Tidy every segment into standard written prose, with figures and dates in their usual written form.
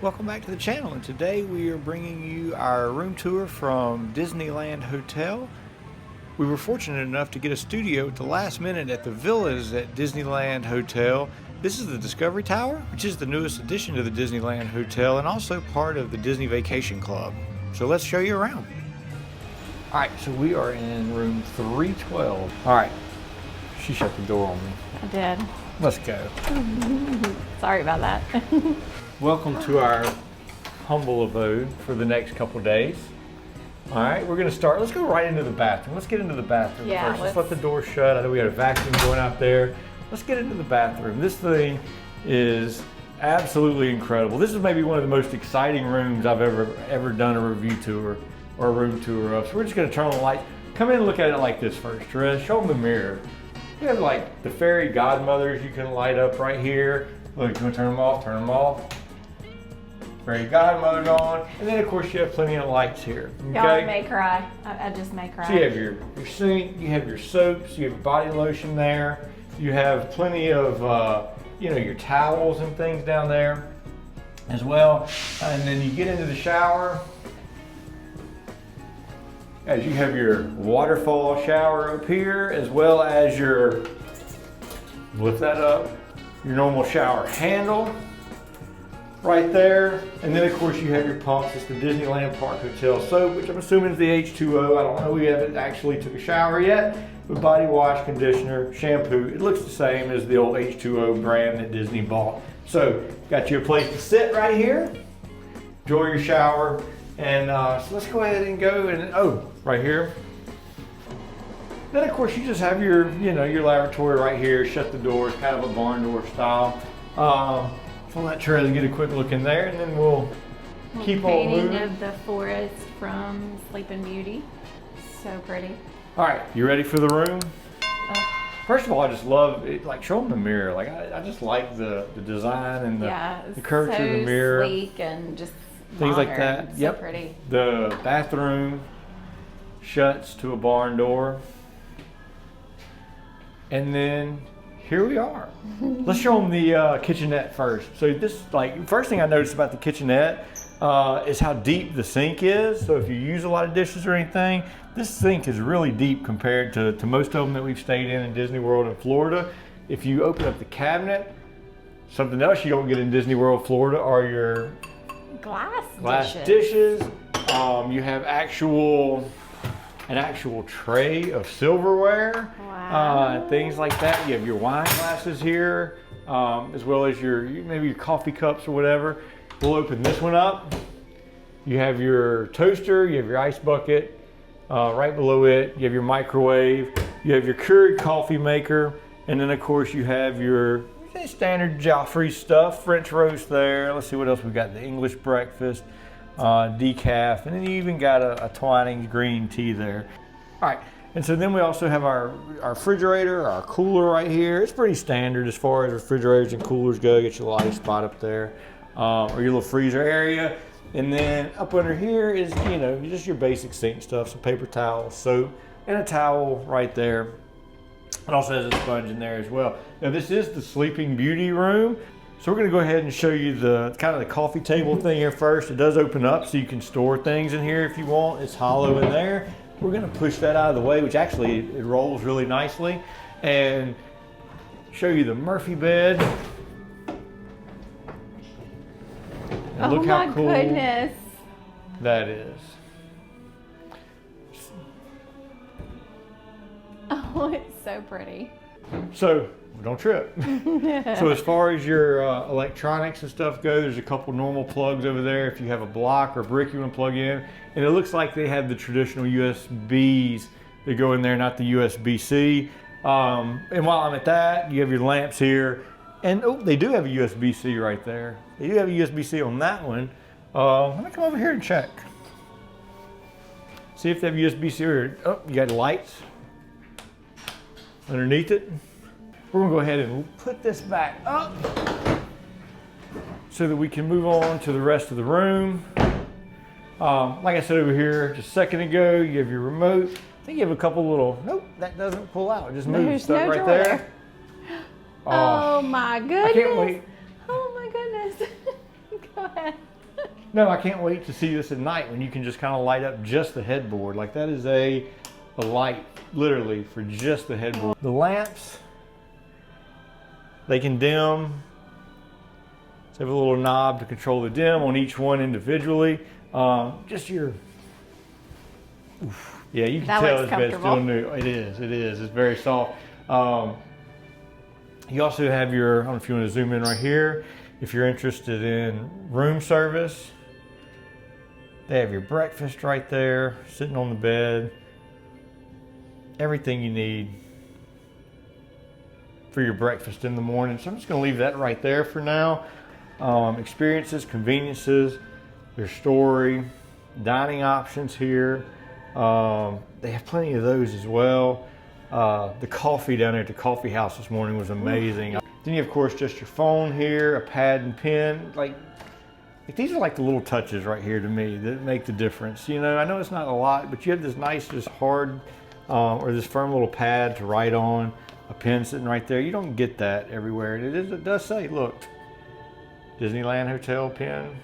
Welcome back to the channel, and today we are bringing you our room tour from Disneyland Hotel. We were fortunate enough to get a studio at the last minute at the villas at Disneyland Hotel. This is the Discovery Tower, which is the newest addition to the Disneyland Hotel and also part of the Disney Vacation Club. So let's show you around. Alright, so we are in room 312. Alright, she shut the door on me. I did. Let's go. Sorry about that. Welcome to our humble abode for the next couple days. All right, we're gonna start. Let's go right into the bathroom. Let's get into the bathroom first. Let's let the door shut. I know we got a vacuum going out there. Let's get into the bathroom. This thing is absolutely incredible. This is maybe one of the most exciting rooms I've ever done a review tour or a room tour of. So we're just gonna turn on the lights. Come in and look at it like this first, Therese. Show them the mirror. You have like the fairy godmothers you can light up right here. Look, you wanna turn them off? Turn them off. Fairy godmother going, and then of course you have plenty of lights here. Okay? Y'all may cry. I just may cry. So you have your sink, you have your soaps, you have body lotion there, you have plenty of your towels and things down there as well. And then you get into the shower, as you have your waterfall shower up here, as well as your, lift that up, your normal shower handle right there. And then of course you have your pumps. It's the Disneyland Park Hotel soap, which I'm assuming is the H2O. I don't know, we haven't actually took a shower yet. But body wash, conditioner, shampoo, it looks the same as the old H2O brand that Disney bought. So got you a place to sit right here, enjoy your shower. And so let's go ahead and go and, right here. Then of course you just have your, your lavatory right here, shut the doors, kind of a barn door style. So I'll let Therese get a quick look in there, and then we'll keep on moving. Painting of the forest from Sleeping Beauty. So pretty. All right, you ready for the room? First of all, I just love it. Like, show them the mirror. Like, I just like the design and the curvature of the mirror. So sleek and just things modern. like that. So pretty. The bathroom shuts to a barn door, and then here we are. Let's show them the kitchenette first. So this, first thing I noticed about the kitchenette is how deep the sink is. So if you use a lot of dishes or anything, this sink is really deep compared to most of them that we've stayed in Disney World in Florida. If you open up the cabinet, something else you don't get in Disney World Florida are your glass dishes. You have an actual tray of silverware. Wow. Things like that. You have your wine glasses here, as well as maybe your coffee cups or whatever. We'll open this one up. You have your toaster, you have your ice bucket, right below it. You have your microwave, you have your Keurig coffee maker, and then of course you have your standard Joffrey stuff, French roast there. Let's see what else we got. The English breakfast, decaf, and then you even got a Twinings green tea there. All right. And so then we also have our refrigerator, our cooler right here. It's pretty standard as far as refrigerators and coolers go. Get your light spot up there, or your little freezer area. And then up under here is, just your basic sink stuff, some paper towels, soap, and a towel right there. It also has a sponge in there as well. Now this is the Sleeping Beauty room. So we're gonna go ahead and show you the kind of the coffee table thing here first. It does open up so you can store things in here if you want. It's hollow in there. We're gonna push that out of the way, which actually it rolls really nicely, and show you the Murphy bed. And look how cool goodness. that is. Oh, it's so pretty. So don't trip. So as far as your electronics and stuff go, there's a couple normal plugs over there if you have a block or brick you want to plug in. And it looks like they have the traditional USBs that go in there, not the USB-C. And while I'm at that, you have your lamps here. And they do have a USB-C right there. They do have a USB-C on that one. Let me come over here and check. See if they have USB-C or, you got lights underneath it. We're gonna go ahead and put this back up so that we can move on to the rest of the room. Like I said over here just a second ago, you have your remote. I think you have a couple little, nope, that doesn't pull out. It just moves stuff right there. Oh my goodness. I can't wait. Oh my goodness. Go ahead. No, I can't wait to see this at night when you can just kind of light up just the headboard. Like that is a light literally for just the headboard. The lamps, they can dim. So they have a little knob to control the dim on each one individually. Just your, oof. Yeah, you can tell this bed's still new. It is, it's very soft. You also have your, I don't know if you want to zoom in right here, if you're interested in room service. They have your breakfast right there, sitting on the bed. Everything you need for your breakfast in the morning. So I'm just going to leave that right there for now. Experiences, conveniences, their story, dining options here. They have plenty of those as well. The coffee down there at the coffee house this morning was amazing. Then you have, of course, just your phone here, a pad and pen. Like these are like the little touches right here to me that make the difference. You know, I know it's not a lot, but you have this nice, just hard, or this firm little pad to write on, a pen sitting right there. You don't get that everywhere. It does say, look, Disneyland Hotel pen.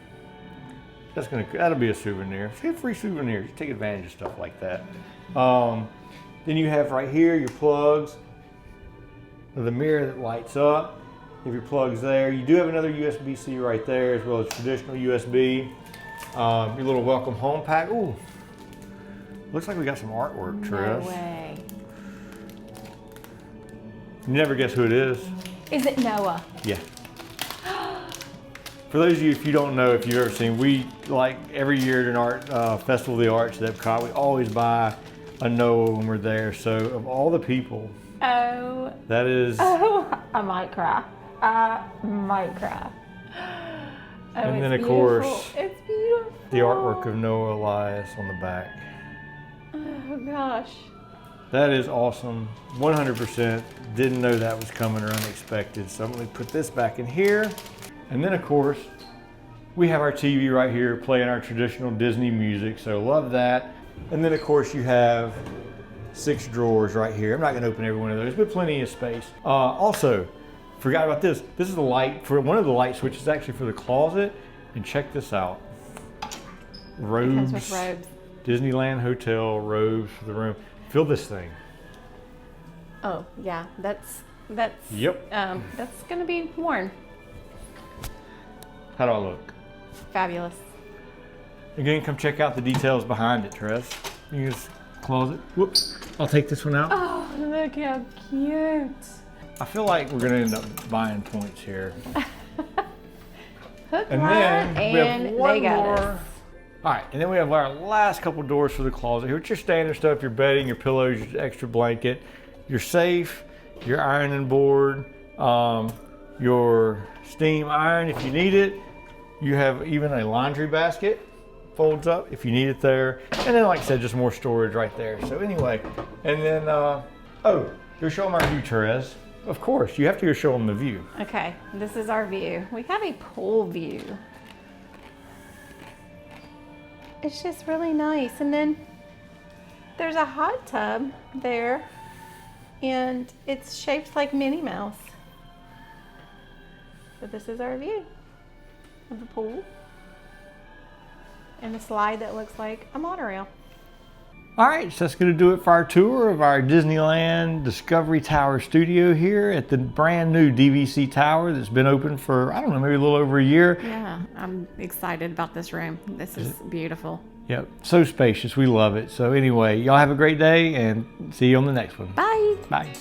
That'll be a souvenir. It's a free souvenir. You take advantage of stuff like that. Then you have right here your plugs, the mirror that lights up. You have your plugs there. You do have another USB-C right there, as well as traditional USB. Your little welcome home pack. Ooh, looks like we got some artwork, Therese. No way. You never guess who it is. Is it Noah? Yeah. For those of you, if you don't know, if you've ever seen, we, like every year at an art Festival of the Arts at Epcot, we always buy a Noah when we're there. So of all the people, oh, that is. Oh, I might cry. I might cry. Oh, and then of beautiful. course, it's beautiful. The artwork of Noah Elias on the back. Oh gosh. That is awesome. 100%. Didn't know that was coming or unexpected. So I'm going to put this back in here. And then of course, we have our TV right here playing our traditional Disney music. So love that. And then of course you have 6 drawers right here. I'm not going to open every one of those, but plenty of space. Also, forgot about this. This is the light for one of the light switches, actually for the closet. And check this out. Robes. It comes with robes. Disneyland Hotel robes for the room. Feel this thing. Oh yeah, that's. Yep. That's gonna be worn. How do I look? Fabulous. Again, come check out the details behind it, Therese. You can just close it. Whoops. I'll take this one out. Oh, look how cute. I feel like we're gonna end up buying points here. Hook, and line, then we have and one they got more. us. All right, and then we have our last couple doors for the closet here. It's your standard stuff, your bedding, your pillows, your extra blanket, your safe, your ironing board, your steam iron if you need it. You have even a laundry basket, folds up if you need it there. And then, like I said, just more storage right there. So anyway, and then, oh, go show them our view, Therese. Of course, you have to go show them the view. Okay, this is our view. We have a pool view. It's just really nice. And then there's a hot tub there, and it's shaped like Minnie Mouse. So this is our view of the pool. And a slide that looks like a monorail. All right, so that's going to do it for our tour of our Disneyland Discovery Tower studio here at the brand new DVC Tower that's been open for, I don't know, maybe a little over a year. Yeah, I'm excited about this room. This is beautiful. Yep, so spacious. We love it. So anyway, y'all have a great day and see you on the next one. Bye. Bye.